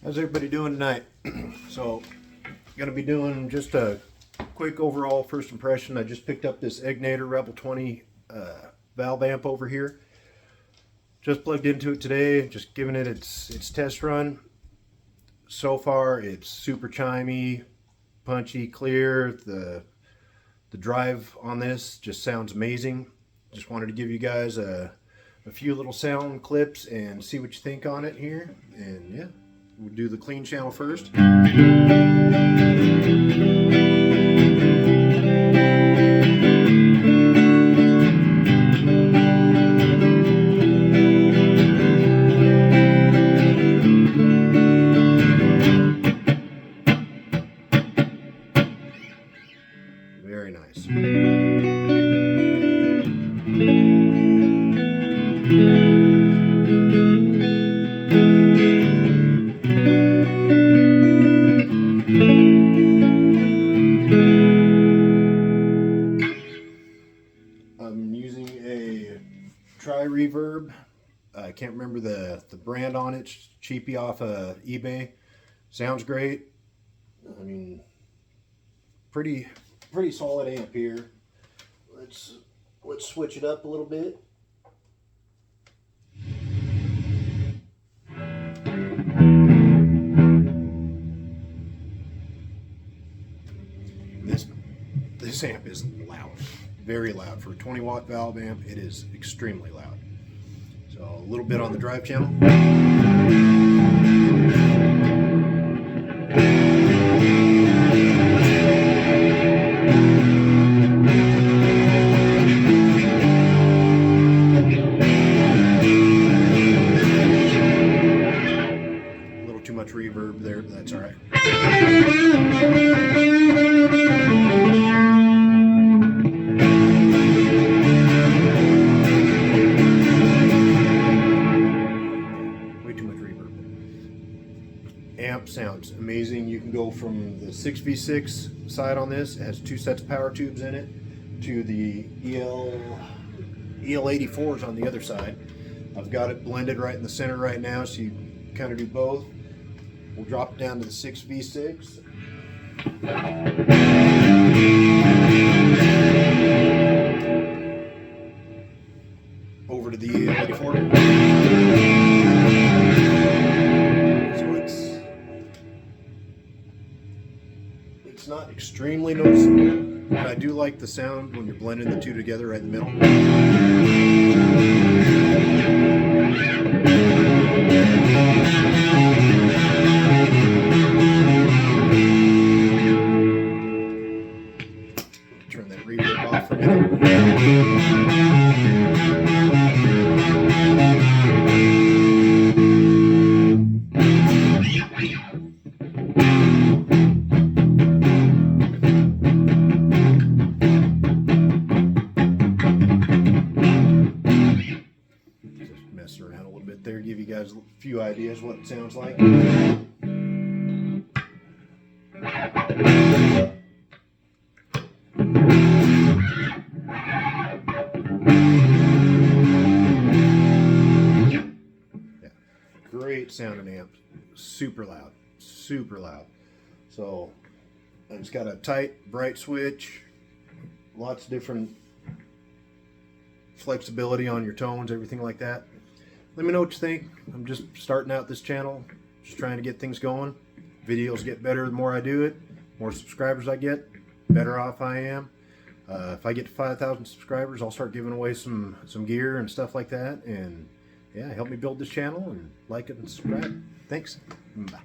How's everybody doing tonight? So, going to be doing just a quick overall first impression. I just picked up this Egnater Rebel 20 valve amp over here. Just plugged into it today, just giving it its test run. So far, it's super chimey, punchy, clear. The drive on this just sounds amazing. Just wanted to give you guys a few little sound clips and see what you think on it here. And yeah. We'll do the clean channel first. Very nice. I'm using a Reverb. I can't remember the brand on it. It's cheapy off eBay. Sounds great. I mean, pretty solid amp here. Let's switch it up a little bit. This amp is loud, very loud. For a 20-watt valve amp, it is extremely loud. So a little bit on the drive channel. A little too much reverb there, but that's all right. Amp sounds amazing. You can go from the 6v6 side on this, it has 2 sets of power tubes in it, to the EL84s on the other side. I've got it blended right in the center right now, so you kind of do both. We'll drop it down to the 6v6. Over to the EL84. It's not extremely noticeable, but I do like the sound when you're blending the two together right in the middle. Turn that reverb off for a minute. Mess around a little bit there, give you guys a few ideas what it sounds like. Yeah, great sounding amp, super loud, super loud. So it's got a tight, bright switch, lots of different flexibility on your tones, everything like that. Let me know what you think. I'm just starting out this channel, just trying to get things going. Videos get better the more I do it. More subscribers I get, better off I am. If I get to 5,000 subscribers, I'll start giving away some gear and stuff like that. And yeah, help me build this channel, and like it and subscribe. Thanks. Bye.